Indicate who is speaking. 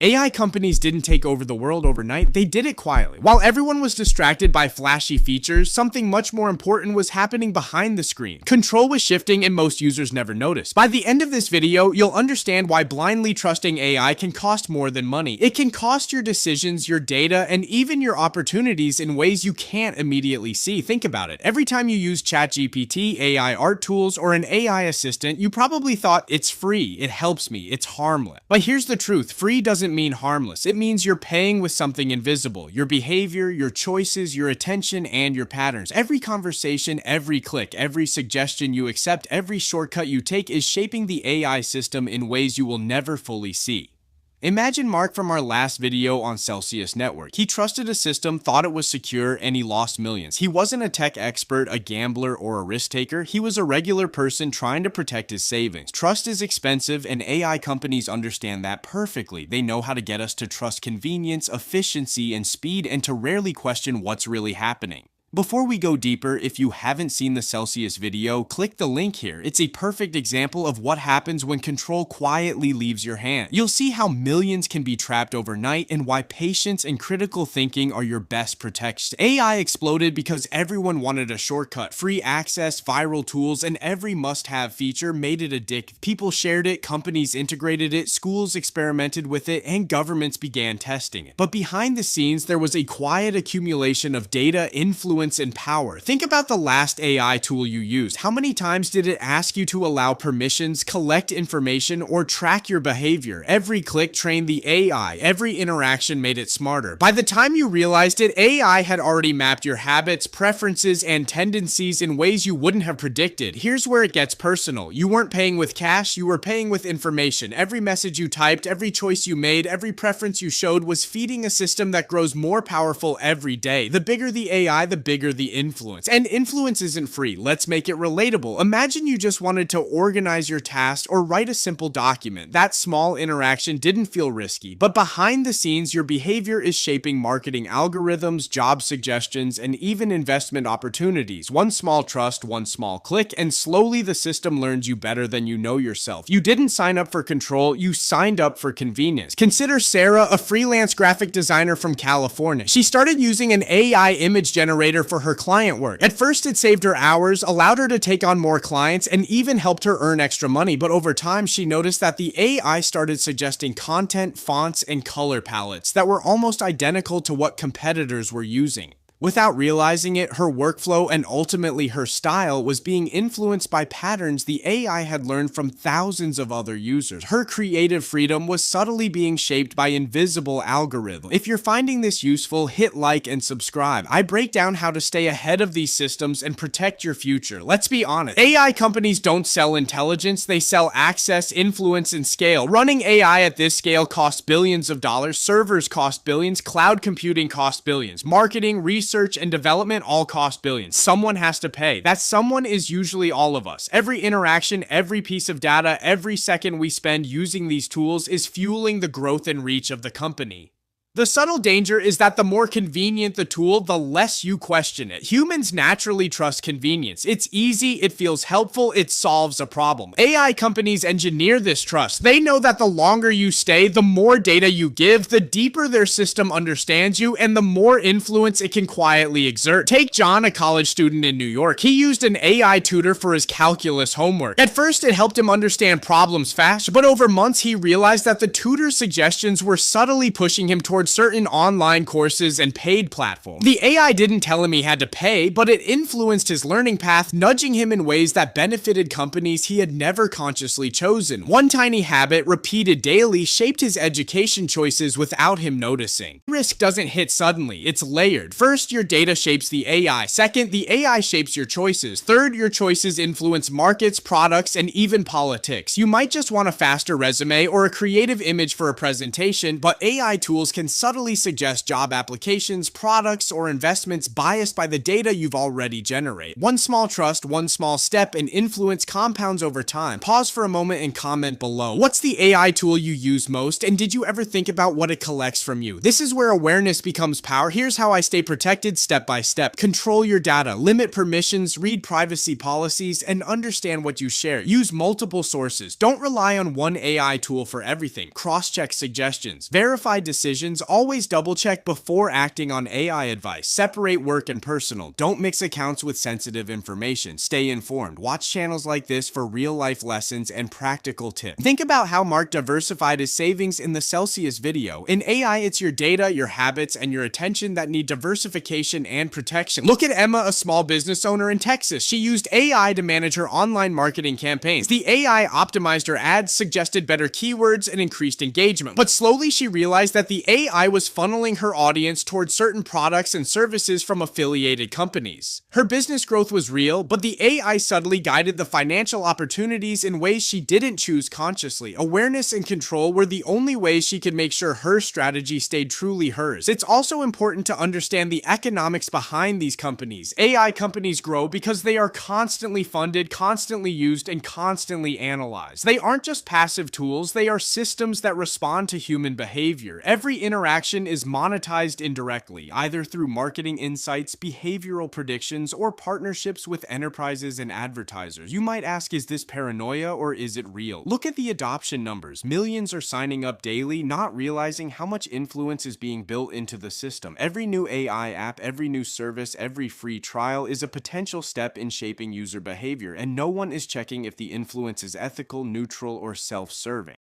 Speaker 1: AI companies didn't take over the world overnight, they did it quietly. While everyone was distracted by flashy features, something much more important was happening behind the screen. Control was shifting and most users never noticed. By the end of this video, you'll understand why blindly trusting AI can cost more than money. It can cost your decisions, your data, and even your opportunities in ways you can't immediately see. Think about it. Every time you use ChatGPT, AI art tools, or an AI assistant, you probably thought it's free, it helps me, it's harmless. But here's the truth, free doesn't mean harmless. It means you're paying with something invisible. Your behavior, your choices, your attention, and your patterns. Every conversation, every click, every suggestion you accept, every shortcut you take is shaping the AI system in ways you will never fully see. Imagine Mark from our last video on Celsius Network. He trusted a system, thought it was secure, and he lost millions. He wasn't a tech expert, a gambler, or a risk taker. He was a regular person trying to protect his savings. Trust is expensive, and AI companies understand that perfectly. They know how to get us to trust convenience, efficiency, and speed, and to rarely question what's really happening. Before we go deeper, if you haven't seen the Celsius video, click the link here. It's a perfect example of what happens when control quietly leaves your hand. You'll see how millions can be trapped overnight and why patience and critical thinking are your best protection. AI exploded because everyone wanted a shortcut. Free access, viral tools, and every must-have feature made it addictive. People shared it, companies integrated it, schools experimented with it, and governments began testing it. But behind the scenes, there was a quiet accumulation of data, influence, and power. Think about the last AI tool you used. How many times did it ask you to allow permissions, collect information, or track your behavior? Every click trained the AI. Every interaction made it smarter. By the time you realized it, AI had already mapped your habits, preferences, and tendencies in ways you wouldn't have predicted. Here's where it gets personal. You weren't paying with cash, you were paying with information. Every message you typed, every choice you made, every preference you showed was feeding a system that grows more powerful every day. The bigger the AI, the bigger the influence. And influence isn't free. Let's make it relatable. Imagine you just wanted to organize your tasks or write a simple document. That small interaction didn't feel risky, but behind the scenes, your behavior is shaping marketing algorithms, job suggestions, and even investment opportunities. One small trust, one small click, and slowly the system learns you better than you know yourself. You didn't sign up for control, you signed up for convenience. Consider Sarah, a freelance graphic designer from California. She started using an AI image generator for her client work. At first, it saved her hours, allowed her to take on more clients, and even helped her earn extra money. But over time, she noticed that the AI started suggesting content, fonts, and color palettes that were almost identical to what competitors were using. Without realizing it, her workflow and ultimately her style was being influenced by patterns the AI had learned from thousands of other users. Her creative freedom was subtly being shaped by invisible algorithms. If you're finding this useful, hit like and subscribe. I break down how to stay ahead of these systems and protect your future. Let's be honest, AI companies don't sell intelligence, they sell access, influence, and scale. Running AI at this scale costs billions of dollars, servers cost billions, cloud computing costs billions, marketing, research, and development all cost billions. Someone has to pay. That someone is usually all of us. Every interaction, every piece of data, every second we spend using these tools is fueling the growth and reach of the company. The subtle danger is that the more convenient the tool, the less you question it. Humans naturally trust convenience. It's easy, it feels helpful, it solves a problem. AI companies engineer this trust. They know that the longer you stay, the more data you give, the deeper their system understands you, and the more influence it can quietly exert. Take John, a college student in New York. He used an AI tutor for his calculus homework. At first, it helped him understand problems fast, but over months, he realized that the tutor's suggestions were subtly pushing him towards certain online courses and paid platforms. The AI didn't tell him he had to pay, but it influenced his learning path, nudging him in ways that benefited companies he had never consciously chosen. One tiny habit, repeated daily, shaped his education choices without him noticing. Risk doesn't hit suddenly, it's layered. First, your data shapes the AI. Second, the AI shapes your choices. Third, your choices influence markets, products, and even politics. You might just want a faster resume or a creative image for a presentation, but AI tools can subtly suggest job applications, products, or investments biased by the data you've already generated. One small trust, one small step, and influence compounds over time. Pause for a moment and comment below. What's the AI tool you use most, and did you ever think about what it collects from you? This is where awareness becomes power. Here's how I stay protected step by step. Control your data, limit permissions, read privacy policies, and understand what you share. Use multiple sources. Don't rely on one AI tool for everything. Cross-check suggestions. Verify decisions. Always double-check before acting on AI advice. Separate work and personal. Don't mix accounts with sensitive information. Stay informed. Watch channels like this for real-life lessons and practical tips. Think about how Mark diversified his savings in the Celsius video. In AI, it's your data, your habits, and your attention that need diversification and protection. Look at Emma, a small business owner in Texas. She used AI to manage her online marketing campaigns. The AI optimized her ads, suggested better keywords, and increased engagement. But slowly she realized that the AI was funneling her audience towards certain products and services from affiliated companies. Her business growth was real, but the AI subtly guided the financial opportunities in ways she didn't choose consciously. Awareness and control were the only ways she could make sure her strategy stayed truly hers. It's also important to understand the economics behind these companies. AI companies grow because they are constantly funded, constantly used, and constantly analyzed. They aren't just passive tools, they are systems that respond to human behavior. Every interaction is monetized indirectly, either through marketing insights, behavioral predictions, or partnerships with enterprises and advertisers. You might ask, is this paranoia or is it real? Look at the adoption numbers. Millions are signing up daily, not realizing how much influence is being built into the system. Every new AI app, every new service, every free trial is a potential step in shaping user behavior, and no one is checking if the influence is ethical, neutral, or self-serving.